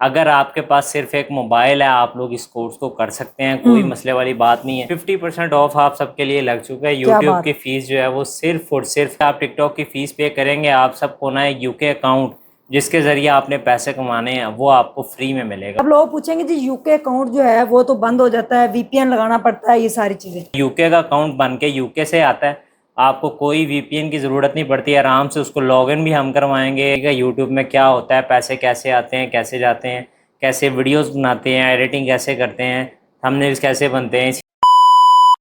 اگر آپ کے پاس صرف ایک موبائل ہے آپ لوگ اس کورس کو کر سکتے ہیں، کوئی مسئلے والی بات نہیں ہے۔ 50% آف آپ سب کے لیے لگ چکا ہے۔ یوٹیوب کی فیس جو ہے وہ صرف اور صرف آپ ٹک ٹاک کی فیس پے کریں گے، آپ سب کو نا ایک یو کے اکاؤنٹ جس کے ذریعے آپ نے پیسے کمانے ہیں وہ آپ کو فری میں ملے گا۔ اب لوگ پوچھیں گے جی یو کے اکاؤنٹ جو ہے وہ تو بند ہو جاتا ہے، وی پی این لگانا پڑتا ہے، یہ ساری چیزیں۔ یو کے کا اکاؤنٹ بن کے یو کے سے آتا ہے، آپ کو کوئی وی پی این کی ضرورت نہیں پڑتی، آرام سے اس کو لاگ ان بھی ہم کروائیں گے کہ یوٹیوب میں کیا ہوتا ہے، پیسے کیسے آتے ہیں، کیسے جاتے ہیں، کیسے ویڈیوز بناتے ہیں، ایڈیٹنگ کیسے کرتے ہیں، تھمبنیلز کیسے بنتے ہیں۔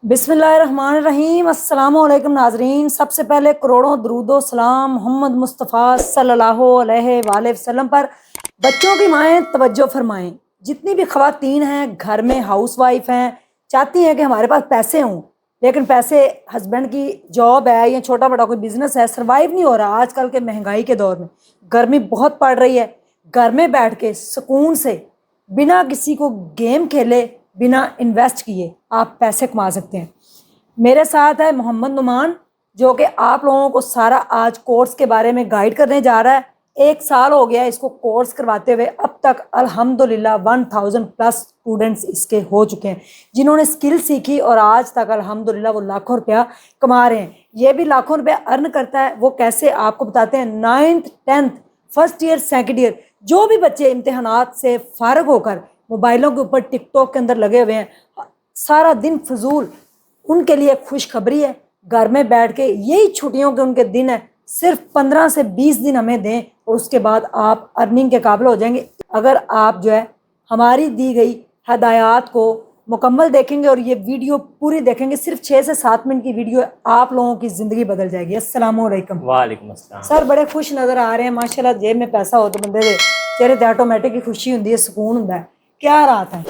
بسم اللہ الرحمن الرحیم۔ السلام علیکم ناظرین، سب سے پہلے کروڑوں درود و سلام محمد مصطفیٰ صلی اللہ علیہ وآلہ وسلم پر۔ بچوں کی مائیں توجہ فرمائیں، جتنی بھی خواتین ہیں گھر میں ہاؤس وائف ہیں، چاہتی ہیں کہ ہمارے پاس پیسے ہوں، لیکن پیسے ہسبینڈ کی جاب ہے یا چھوٹا بڑا کوئی بزنس ہے، سروائیو نہیں ہو رہا آج کل کے مہنگائی کے دور میں، گرمی بہت پڑ رہی ہے، گھر میں بیٹھ کے سکون سے بنا کسی کو گیم کھیلے، بنا انویسٹ کیے آپ پیسے کما سکتے ہیں۔ میرے ساتھ ہے محمد نعمان جو کہ آپ لوگوں کو سارا آج کورس کے بارے میں گائیڈ کرنے جا رہا ہے۔ 1 سال ہو گیا اس کو کورس کرواتے ہوئے، اب تک الحمدللہ 1000 پلس اسٹوڈنٹس اس کے ہو چکے ہیں جنہوں نے اسکل سیکھی، اور آج تک الحمدللہ وہ لاکھوں روپیہ کما رہے ہیں۔ یہ بھی لاکھوں روپیہ ارن کرتا ہے، وہ کیسے آپ کو بتاتے ہیں۔ 9th 10th first year second year جو بھی بچے امتحانات سے فارغ ہو کر موبائلوں کے اوپر ٹک ٹاک کے اندر لگے ہوئے ہیں سارا دن فضول، ان کے لیے خوشخبری ہے، گھر میں بیٹھ کے یہی چھٹیوں کے ان کے دن ہے، صرف 15 سے 20 دن ہمیں دیں اور اس کے بعد آپ ارننگ کے قابل ہو جائیں گے۔ اگر آپ جو ہے ہماری دی گئی ہدایات کو مکمل دیکھیں گے اور یہ ویڈیو پوری دیکھیں گے، صرف 6 سے 7 منٹ کی ویڈیو ہے، آپ لوگوں کی زندگی بدل جائے گی۔ السلام علیکم۔ وعلیکم السلام۔ سر بڑے خوش نظر آ رہے ہیں ماشاءاللہ، جیب میں پیسہ ہو تو بندے دے چہرے تے آٹومیٹک ہی خوشی ہوتی ہے، سکون ہوتا ہے۔ کیا رات ہے؟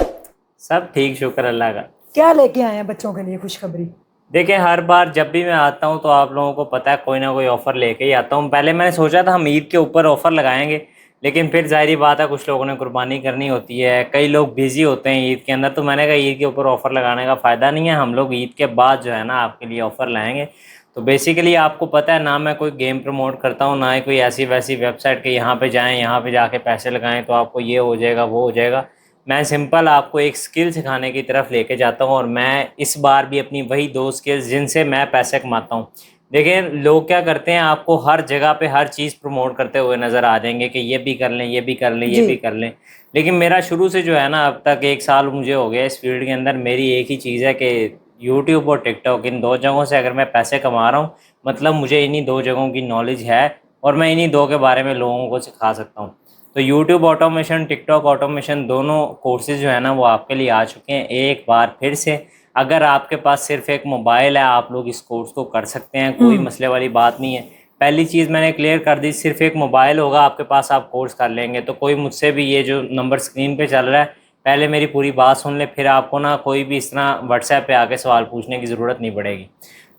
سب ٹھیک، شکر اللہ کا۔ کیا لے کے آئے ہیں بچوں کے لیے خوشخبری؟ دیکھیں ہر بار جب بھی میں آتا ہوں تو آپ لوگوں کو پتہ ہے کوئی نہ کوئی آفر لے کے ہی آتا ہوں۔ پہلے میں نے سوچا تھا ہم عید کے اوپر آفر لگائیں گے، لیکن پھر ظاہری بات ہے کچھ لوگوں نے قربانی کرنی ہوتی ہے، کئی لوگ بیزی ہوتے ہیں عید کے اندر، تو میں نے کہا عید کے اوپر آفر لگانے کا فائدہ نہیں ہے، ہم لوگ عید کے بعد جو ہے نا آپ کے لیے آفر لائیں گے۔ تو بیسیکلی آپ کو پتہ ہے نہ میں کوئی گیم پروموٹ کرتا ہوں، نہ ہی کوئی ایسی ویسی ویب سائٹ کہ یہاں پہ جائیں، یہاں پہ جا کے پیسے لگائیں تو آپ کو یہ ہو جائے گا وہ ہو جائے گا۔ میں سمپل آپ کو ایک سکل سکھانے کی طرف لے کے جاتا ہوں، اور میں اس بار بھی اپنی وہی 2 سکلز جن سے میں پیسے کماتا ہوں۔ دیکھیں لوگ کیا کرتے ہیں، آپ کو ہر جگہ پہ ہر چیز پروموٹ کرتے ہوئے نظر آ جائیں گے کہ یہ بھی کر لیں، یہ بھی کر لیں، یہ بھی کر لیں، لیکن میرا شروع سے جو ہے نا اب تک 1 سال مجھے ہو گیا اس فیلڈ کے اندر، میری ایک ہی چیز ہے کہ یوٹیوب اور ٹک ٹاک، ان 2 جگہوں سے اگر میں پیسے کما رہا ہوں مطلب مجھے انہی 2 جگہوں کی نالج ہے اور میں انہی 2 کے بارے میں لوگوں کو سکھا سکتا ہوں۔ تو یوٹیوب آٹومیشن، ٹک ٹاک آٹومیشن، دونوں کورسز جو ہیں نا وہ آپ کے لیے آ چکے ہیں۔ ایک بار پھر سے اگر آپ کے پاس صرف ایک موبائل ہے آپ لوگ اس کورس کو کر سکتے ہیں، کوئی مسئلے والی بات نہیں ہے۔ پہلی چیز میں نے کلیئر کر دی، صرف ایک موبائل ہوگا آپ کے پاس آپ کورس کر لیں گے۔ تو کوئی مجھ سے بھی یہ جو نمبر اسکرین پہ چل رہا ہے پہلے میری پوری بات سن لیں، پھر آپ کو نا کوئی بھی اس طرح واٹس ایپ پہ آ کے سوال پوچھنے کی ضرورت نہیں پڑے گی۔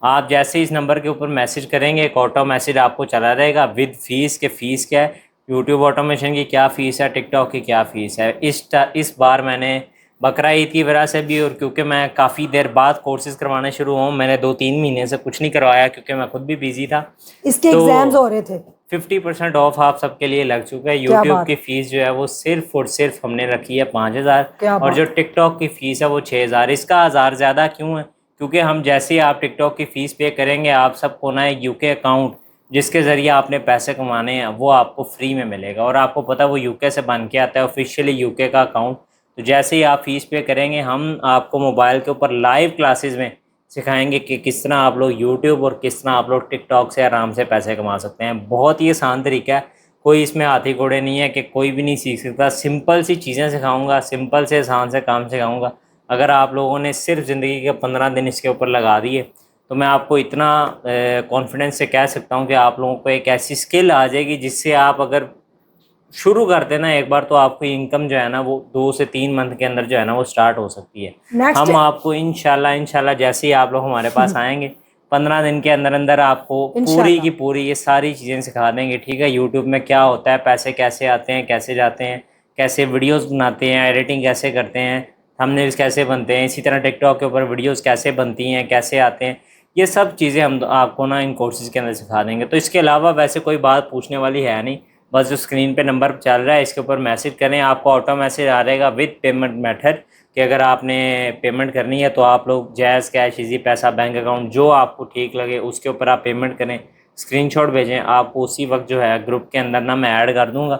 آپ جیسے ہی اس نمبر کے اوپر میسج کریں گے ایک آٹو میسج آپ کو چلا رہے گا ود فیس، کہ فیس کیا ہے، یوٹیوب آٹومیشن کی کیا فیس ہے، ٹک ٹاک کی کیا فیس ہے۔ اس بار میں نے بقرہ عید کی وجہ سے بھی، اور کیونکہ میں کافی دیر بعد کورسز کروانے شروع ہوں، میں نے 2-3 مہینے سے کچھ نہیں کروایا کیونکہ میں خود بھی بیزی تھا، اس کے ایگزامز ہو رہے تھے۔ 50% آف آپ سب کے لیے لگ چکا ہے۔ یوٹیوب کی فیس جو ہے وہ صرف اور صرف ہم نے رکھی ہے 5000، اور جو ٹک ٹاک کی فیس ہے وہ 6000۔ اس کا 1000 زیادہ کیوں ہے؟ کیونکہ ہم جیسے ہی آپ ٹک ٹاک کی فیس پے کریں گے آپ سب کو نا ایک یو کے اکاؤنٹ جس کے ذریعے آپ نے پیسے کمانے ہیں وہ آپ کو فری میں ملے گا، اور آپ کو پتہ وہ یو کے سے بن کے آتا ہے آفیشیلی یو کے کا اکاؤنٹ۔ تو جیسے ہی آپ فیس پے کریں گے ہم آپ کو موبائل کے اوپر لائیو کلاسز میں سکھائیں گے کہ کس طرح آپ لوگ یوٹیوب اور کس طرح آپ لوگ ٹک ٹاک سے آرام سے پیسے کما سکتے ہیں۔ بہت ہی آسان طریقہ ہے، کوئی اس میں ہاتھی گھوڑے نہیں ہے کہ کوئی بھی نہیں سیکھ سکتا، سمپل سی چیزیں سکھاؤں گا، سمپل سے آسان سے کام سکھاؤں گا۔ اگر آپ لوگوں نے صرف زندگی کے 15 دن اس کے اوپر لگا دیے تو میں آپ کو اتنا کانفیڈنس سے کہہ سکتا ہوں کہ آپ لوگوں کو ایک ایسی اسکل آ جائے گی جس سے آپ اگر شروع کرتے نا ایک بار تو آپ کی انکم جو ہے نا وہ 2 سے 3 منتھ کے اندر جو ہے نا وہ سٹارٹ ہو سکتی ہے۔ ہم آپ کو انشاءاللہ جیسے ہی آپ لوگ ہمارے پاس آئیں گے 15 دن کے اندر اندر آپ کو پوری کی پوری یہ ساری چیزیں سکھا دیں گے، ٹھیک ہے؟ یوٹیوب میں کیا ہوتا ہے، پیسے کیسے آتے ہیں، کیسے جاتے ہیں، کیسے ویڈیوز بناتے ہیں، ایڈیٹنگ کیسے کرتے ہیں، تھمبنیلز کیسے بنتے ہیں، اسی طرح ٹک ٹاک کے اوپر ویڈیوز کیسے بنتی ہیں، کیسے آتے ہیں، یہ سب چیزیں ہم آپ کو نا ان کورسز کے اندر سکھا دیں گے۔ تو اس کے علاوہ ویسے کوئی بات پوچھنے والی ہے نہیں، بس جو اسکرین پہ نمبر چل رہا ہے اس کے اوپر میسج کریں, آپ کو آٹو میسج آ رہے گا وتھ پیمنٹ میتھڈ کہ اگر آپ نے پیمنٹ کرنی ہے تو آپ لوگ جیز, کیش, ایزی پیسہ, بینک اکاؤنٹ جو آپ کو ٹھیک لگے اس کے اوپر آپ پیمنٹ کریں, اسکرین شاٹ بھیجیں. آپ کو اسی وقت جو ہے گروپ کے اندر نا میں ایڈ کر دوں گا,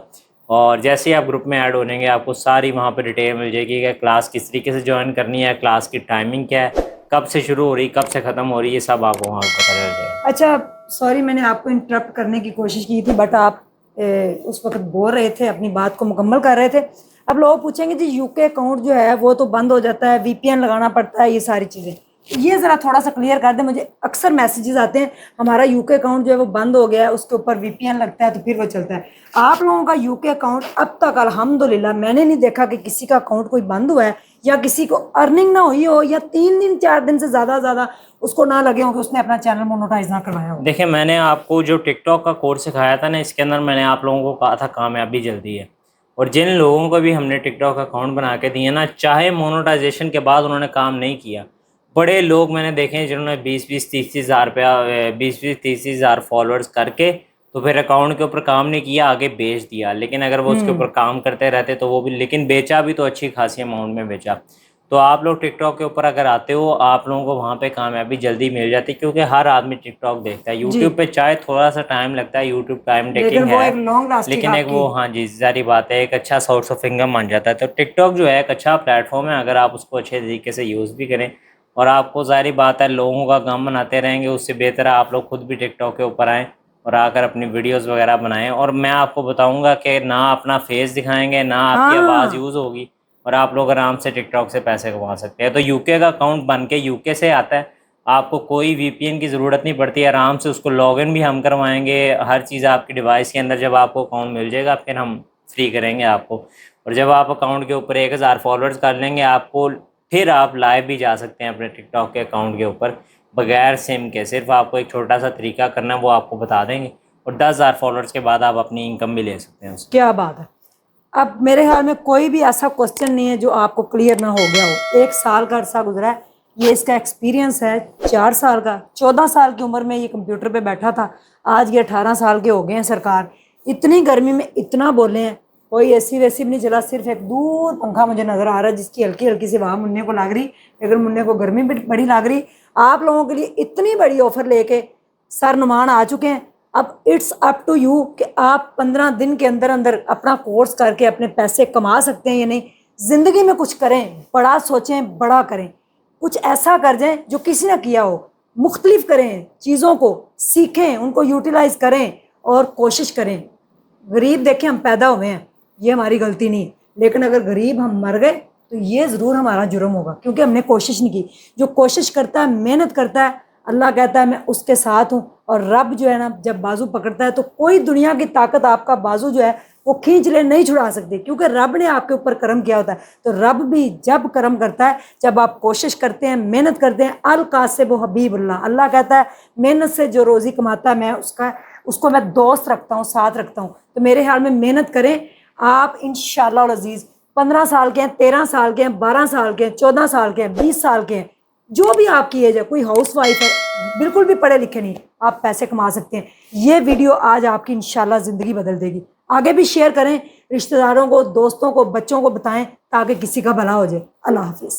اور جیسے ہی آپ گروپ میں ایڈ ہو جائیں گے آپ کو ساری وہاں پہ ڈیٹیل مل جائے گی کہ کلاس کس طریقے سے جوائن کرنی ہے, کلاس کی ٹائمنگ کیا ہے, کب سے شروع ہو رہی, کب سے ختم ہو رہی, یہ سب آپ کو وہاں پہ پتہ چل جائے گا. اچھا سوری میں نے آپ کو انٹرپٹ کرنے کی کوشش کی تھی بٹ آپ اس وقت بول رہے تھے, اپنی بات کو مکمل کر رہے تھے. اب لوگ پوچھیں گے جی یو کے اکاؤنٹ جو ہے وہ تو بند ہو جاتا ہے, وی پی این لگانا پڑتا ہے, یہ ساری چیزیں یہ ذرا تھوڑا سا کلیئر کر دیں. مجھے اکثر میسیجز آتے ہیں ہمارا یو کے اکاؤنٹ جو ہے وہ بند ہو گیا ہے, اس کے اوپر وی پی این لگتا ہے تو پھر وہ چلتا ہے. آپ لوگوں کا یو کے اکاؤنٹ اب تک الحمدللہ میں نے نہیں دیکھا کہ کسی کا اکاؤنٹ کوئی بند ہوا ہے یا کسی کو ارننگ نہ ہوئی ہو یا 3 دن 4 دن سے زیادہ اس کو نہ لگے ہوں کہ اس نے اپنا چینل مونوٹائز نہ کروایا ہو. دیکھیں میں نے آپ کو جو ٹک ٹاک کا کورس سکھایا تھا نا, اس کے اندر میں نے آپ لوگوں کو کہا تھا کامیابی جلدی ہے, اور جن لوگوں کو بھی ہم نے ٹک ٹاک اکاؤنٹ بنا کے دیے نا, چاہے مونوٹائزیشن کے بعد انہوں نے کام نہیں کیا, بڑے لوگ میں نے دیکھے ہیں جنہوں نے 20-30 ہزار روپیہ 20-30 ہزار فالوورز کر کے تو پھر اکاؤنٹ کے اوپر کام نہیں کیا, آگے بیچ دیا. لیکن اگر وہ اس کے اوپر کام کرتے رہتے تو وہ بھی, لیکن بیچا بھی تو اچھی خاصی اماؤنٹ میں بیچا. تو آپ لوگ ٹک ٹاک کے اوپر اگر آتے ہو آپ لوگوں کو وہاں پہ کامیابی جلدی مل جاتی ہے, کیونکہ ہر آدمی ٹک ٹاک دیکھتا ہے. یوٹیوب پہ چاہے تھوڑا سا ٹائم لگتا ہے, یوٹیوب ٹائم ٹیکنگ لیکن وہ ہے, ایک لانگ لاسٹنگ لیکن ایک وہ ہاں جی ظاہری بات ہے ایک اچھا سورس آف انکم بن جاتا ہے. تو ٹک ٹاک جو ہے ایک اچھا پلیٹ فارم ہے, اگر آپ اس کو اچھے طریقے سے یوز بھی کریں, اور آپ کو ظاہری بات ہے لوگوں کا غم بناتے رہیں گے, اس سے بہتر ہے آپ لوگ خود بھی ٹک ٹاک کے اوپر آئیں اور آ کر اپنی ویڈیوز وغیرہ بنائیں. اور میں آپ کو بتاؤں گا کہ نہ اپنا فیس دکھائیں گے, نہ آپ کی آواز یوز ہوگی, اور آپ لوگ آرام سے ٹک ٹاک سے پیسے کما سکتے ہیں. تو یو کے کا اکاؤنٹ بن کے یو کے سے آتا ہے, آپ کو کوئی وی پی این کی ضرورت نہیں پڑتی, آرام سے اس کو لاگ ان بھی ہم کروائیں گے, ہر چیز آپ کی ڈیوائس کے اندر جب آپ کو اکاؤنٹ مل جائے گا پھر ہم فری کریں گے آپ کو. اور جب آپ اکاؤنٹ کے اوپر 1000 فالوورز کر لیں گے آپ کو, پھر آپ لائیو بھی جا سکتے ہیں اپنے ٹک ٹاک کے اکاؤنٹ کے اوپر بغیر سم کے. صرف آپ کو ایک چھوٹا سا طریقہ کرنا ہے, وہ آپ کو بتا دیں گے, اور 10,000 فالوورز کے بعد آپ اپنی انکم بھی لے سکتے ہیں اس سے. کیا بات ہے. اب میرے خیال میں کوئی بھی ایسا کوسچن نہیں ہے جو آپ کو کلیئر نہ ہو گیا ہو. 1 سال کا عرصہ گزرا ہے, یہ اس کا ایکسپیرینس ہے 4 سال کا. 14 سال کی عمر میں یہ کمپیوٹر پہ بیٹھا تھا, آج یہ 18 سال کے ہو گئے ہیں. سرکار اتنی گرمی میں اتنا بولے ہیں, کوئی اے سی ویسی بھی نہیں چلا, صرف ایک دور پنکھا مجھے نظر آ رہا ہے جس کی ہلکی ہلکی سی ہوا منہ کو لگ رہی, لیکن منہ کو گرمی بھی بڑی لگ رہی. آپ لوگوں کے لیے اتنی بڑی آفر لے کے سر نمان آ چکے ہیں. اب اٹس اپ ٹو یو کہ آپ 15 دن کے اندر اندر اپنا کورس کر کے اپنے پیسے کما سکتے ہیں یا نہیں. زندگی میں کچھ کریں, بڑا سوچیں, بڑا کریں, کچھ ایسا کر جائیں جو کسی نے کیا ہو, مختلف کریں, چیزوں کو سیکھیں, ان کو یوٹیلائز کریں اور کوشش کریں. غریب دیکھیں ہم پیدا ہوئے ہیں, یہ ہماری غلطی نہیں, لیکن اگر غریب ہم مر گئے تو یہ ضرور ہمارا جرم ہوگا کیونکہ ہم نے کوشش نہیں کی. جو کوشش کرتا ہے, محنت کرتا ہے, اللہ کہتا ہے میں اس کے ساتھ ہوں. اور رب جو ہے نا جب بازو پکڑتا ہے تو کوئی دنیا کی طاقت آپ کا بازو جو ہے وہ کھینچ لے نہیں چھڑا سکتی, کیونکہ رب نے آپ کے اوپر کرم کیا ہوتا ہے. تو رب بھی جب کرم کرتا ہے جب آپ کوشش کرتے ہیں, محنت کرتے ہیں. القاسب حبیب اللہ, اللہ کہتا ہے محنت سے جو روزی کماتا ہے میں اس کو میں دوست رکھتا ہوں, ساتھ رکھتا ہوں. تو میرے خیال میں محنت کریں آپ, انشاءاللہ العزیز 15 سال کے ہیں, 13 سال کے ہیں, 12 سال کے ہیں, 14 سال کے ہیں, 20 سال کے ہیں, جو بھی آپ کی ایج ہے, کوئی ہاؤس وائف ہے, بالکل بھی پڑھے لکھے نہیں, آپ پیسے کما سکتے ہیں. یہ ویڈیو آج آپ کی انشاءاللہ زندگی بدل دے گی. آگے بھی شیئر کریں, رشتہ داروں کو, دوستوں کو, بچوں کو بتائیں تاکہ کسی کا بھلا ہو جائے. اللہ حافظ.